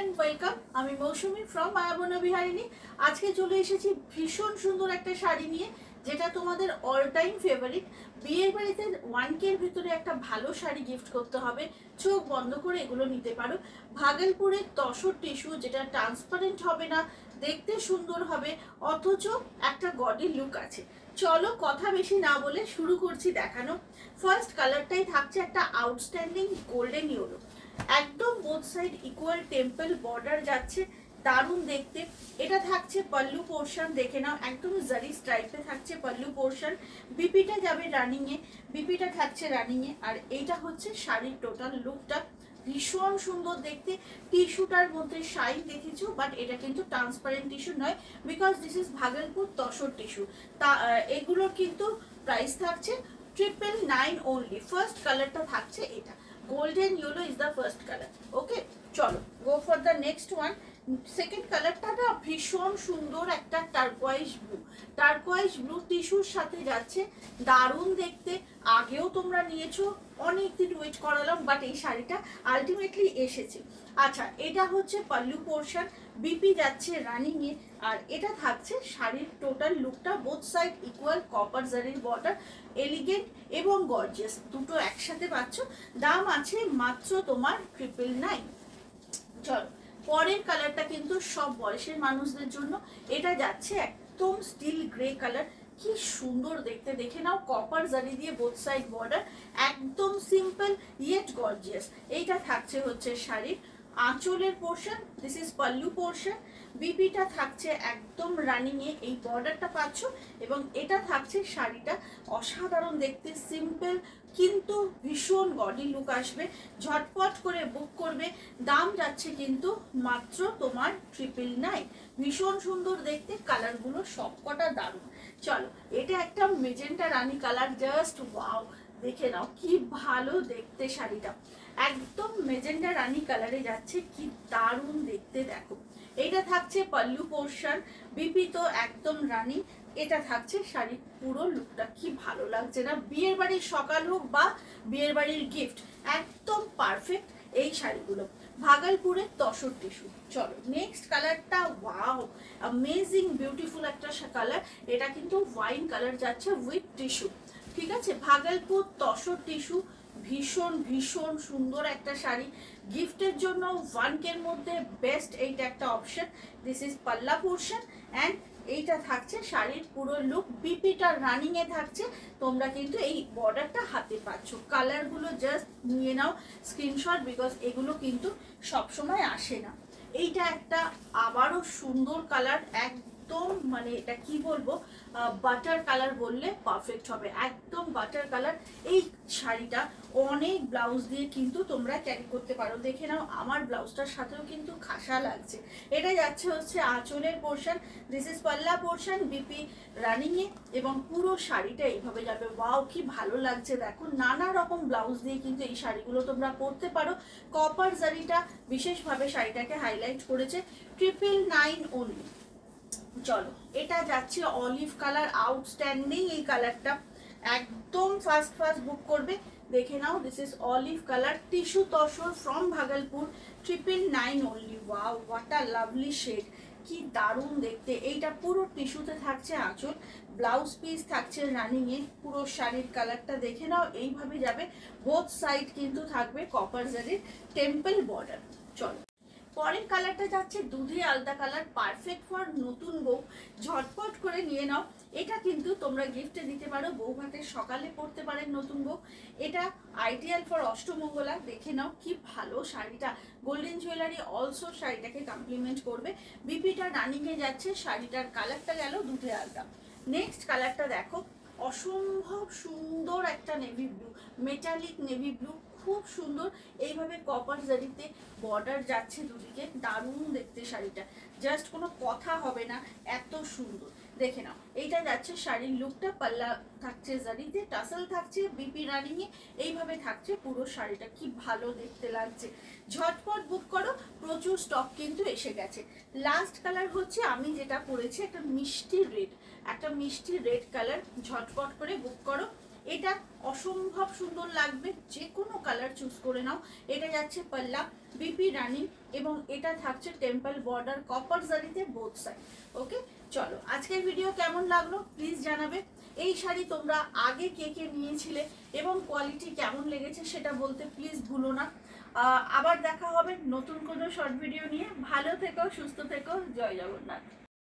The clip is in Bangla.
And welcome. আমি মৌসুমি ফ্রম মায়াবনা বিহারিণী। আজকে চলে এসেছি ভীষণ সুন্দর একটা শাড়ি নিয়ে, যেটা তোমাদের অল টাইম ফেভারিট। বিয়ের বাড়িতে 1K এর ভিতরে একটা ভালো শাড়ি গিফট করতে হবে, চোখ বন্ধ করে এগুলো নিতে পারো। ভাগলপুরের তসর টিস্যু, যেটা ট্রান্সপারেন্ট হবে না, দেখতে সুন্দর হবে, অথচ একটা গডি লুক আছে। চলো কথা বেশি না বলে শুরু করছি দেখানো। ফার্স্ট কালারটাই থাকছে একটা আউটস্ট্যান্ডিং গোল্ডেন ইয়েলো, একদম both side equal temple border যাচ্ছে, দারুণ দেখতে। এটা থাকছে পল্লু পোর্শন, দেখে নাও একদম জারি স্ট্রাইপে থাকছে পল্লু পোর্শন। বিপিটা যাবে রানিং এ, বিপিটা থাকছে রানিং এ। আর এইটা হচ্ছে শাড়ির টোটাল লুকটা, ভীষণ সুন্দর দেখতে। টিস্যুটার মধ্যে শাইন দেখেছো, বাট এটা কিন্তু ট্রান্সপারেন্ট টিস্যু নয়, because this is Bhagalpur tussar tissue. তা এগুলোর কিন্তু প্রাইস থাকছে 999 অনলি। ফার্স্ট কালারটা থাকছে এটা, golden yellow is the first colour. Okay, চলো go for the next one. Second কালারটা না ভীষণ সুন্দর, একটা টার্কোয়াইজ ব্লু। টার্কোয়াইজ ব্লু টিস্যুর সাথে যাচ্ছে, দারুণ দেখতে। আগেও তোমরা নিয়েছো, অনেক দিন ওয়েট করালাম, বাট এই শাড়িটা আলটিমেটলি এসেছে। আচ্ছা, এটা হচ্ছে পল্লু পোর্শন, বিপি যাচ্ছে রানিং এ। আর এটা থাকছে শাড়ির টোটাল লুকটা, বোথ সাইড ইকুয়াল কপার জারির বর্ডার, এলিগেন্ট এবং গর্জিয়াস দুটো একসাথে পাচ্ছ। দাম আছে মাত্র তোমার 999। চলো পরের কালারটা কিন্তু সব বয়সের মানুষদের জন্য। এটা যাচ্ছে একদম স্টিল গ্রে কালার, কি সুন্দর দেখতে, দেখে নাও। কপার জারি দিয়ে বোথ সাইড বর্ডার, একদম সিম্পল ইয়েট গর্জিয়াস। এইটা থাকছে হচ্ছে শাড়ির আঁচলের portion, this is pallu portion. বিপিটা থাকছে একদম রানিং এ, এই বর্ডারটা পাচ্ছ। এবং এটা থাকছে শাড়িটা, অসাধারণ দেখতে, সিম্পল কিন্তু ভীষণ গডি লুক আসবে। ঝটপট করে বুক করবে। দাম যাচ্ছে কিন্তু মাত্র তোমার 999। ভীষণ সুন্দর দেখতে, কালারগুলো সবকটা দারুণ। চলো, এটা একটা মেজেন্টা রানী কালার, জাস্ট ওয়াও, দেখে নাও কি ভালো দেখতে শাড়িটা। একদম মেজেন্টা রানী কালারে যাচ্ছে, কি দারুণ দেখতে দেখো। এইটা থাকছে পল্লু পোর্শন, বিপি তো একদম রানী। এটা থাকছে শাড়ির পুরো লুকটা, কি ভালো লাগছে না? বিয়ের বাড়ির সকাল হোক বা বিয়ের বাড়ির গিফট, একদম পারফেক্ট এই শাড়িগুলো। ভাগলপুরের তসর টিস্যু। চলো নেক্সট কালারটা, ওয়াও অ্যামেজিং বিউটিফুল একটা কালার। এটা কিন্তু ওয়াইন কালার যাচ্ছে উইথ টিস্যু, ঠিক আছে। ভাগলপুর তসর টিস্যু, ভীষণ ভীষণ সুন্দর একটা শাড়ি। গিফটের জন্য 1K এর মধ্যে বেস্ট এইটা একটা অপশন। দিস ইজ পাল্লা পোর্শন অ্যান্ড এইটা থাকছে শাড়ির পুরো লুক। বিপিটা রানিং এ থাকছে, তোমরা কিন্তু এই বর্ডারটা হাতে পাচ্ছ। কালারগুলো জাস্ট নিয়ে নাও স্ক্রিনশট, বিকজ এগুলো কিন্তু সবসময় আসে না। এইটা একটা আবারও সুন্দর কালার, একদম মানে এটা কি বলবো, বাটার কালার বললে পারফেক্ট হবে, একদম বাটার কালার। এই শাড়িটা অনেক ব্লাউজ দিয়ে কিন্তু তোমরা ক্যারি করতে পারো, দেখে নাও আমার ব্লাউজটার সাথেও কিন্তু খাসা লাগছে। এটা যাচ্ছে হচ্ছে আঁচলের পোর্শন, দিস ইজ পাল্লা পোর্শন, বিপি রানিং এ। এবং পুরো শাড়িটা এইভাবে যাবে, ওয়াও কি ভালো লাগছে দেখো। নানা রকম ব্লাউজ দিয়ে কিন্তু এই শাড়িগুলো তোমরা পরতে পারো। কপার জারিটা বিশেষভাবে শাড়িটাকে হাইলাইট করেছে। 999 অনলি। চলো, এটা যাচ্ছে অলিভ কালার, আউটস্ট্যান্ডিং এই কালারটা, একদম ফার্স্ট ফার্স্ট বুক করবে। দেখে নাও, this is olive colour, tissue tussar from Bhagalpur, 999 only. Wow what a lovely shade, কি দারুণ দেখতে। এইটা পুরো টিস্যুতে থাকছে আঁচল, ব্লাউজ পিস থাকছে রানিং এ। পুরো শাড়ির কালারটা দেখে নাও, এইভাবে যাবে। বোথ সাইড কিন্তু থাকবে কপার জারির টেম্পল বর্ডার। চলো পরের কালারটা যাচ্ছে দুধে আলতা কালার, পারফেক্ট ফর নতুন বউ, ঝটপট করে নিয়ে নাও। এটা কিন্তু তোমরা গিফটে দিতে পারো, বউ ভাতের সকালে পরতে পারেন নতুন বউ। এটা আইডিয়াল ফর অষ্টমঙ্গলা, দেখে নাও কি ভালো শাড়িটা। গোল্ডেন জুয়েলারি অলসো শাড়িটাকে কমপ্লিমেন্ট করবে। বিপিটা রানিংয়ে যাচ্ছে, শাড়িটার কালারটা গেল দুধে আলতা। নেক্সট কালারটা দেখো, অসম্ভব সুন্দর একটা navy blue, metallic navy blue, খুব সুন্দর। এইভাবে কপার জারিতে বর্ডার যাচ্ছে দুদিকে, দারুণ দেখতে শাড়িটা, জাস্ট কোনো কথা হবে না, এত সুন্দর। দেখে নাও, এইটা যাচ্ছে শাড়ির লুকটা, পাল্লা থাকছে জারিতে, টাসেল থাকছে, বিপি রানিং এ। এইভাবে থাকছে পুরো শাড়িটা, কি ভালো দেখতে লাগছে। ঝটপট বুক করো, প্রচুর স্টক কিন্তু এসে গেছে। লাস্ট কালার হচ্ছে আমি যেটা পরেছি, একটা মিষ্টি রেড, একটা মিষ্টি রেড কালার, ঝটপট করে বুক করো। এটা অসম্ভব সুন্দর লাগবে, যে কোনো কালার চুজ করে নাও। এটা যাচ্ছে পাল্লা, বিপি রানিং, এবং এটা থাকছে টেম্পল বর্ডার কপার জারিতে বোথ সাইড। ওকে, চলো আজকের ভিডিও কেমন লাগলো প্লিজ জানাবে। এই শাড়ি তোমরা আগে কে কে নিয়েছিলে এবং কোয়ালিটি কেমন লেগেছে সেটা বলতে প্লিজ ভুলো না। আবার দেখা হবে নতুন কোনো শর্ট ভিডিও নিয়ে। ভালো থেকো, সুস্থ থেকো, জয় জগন্নাথ।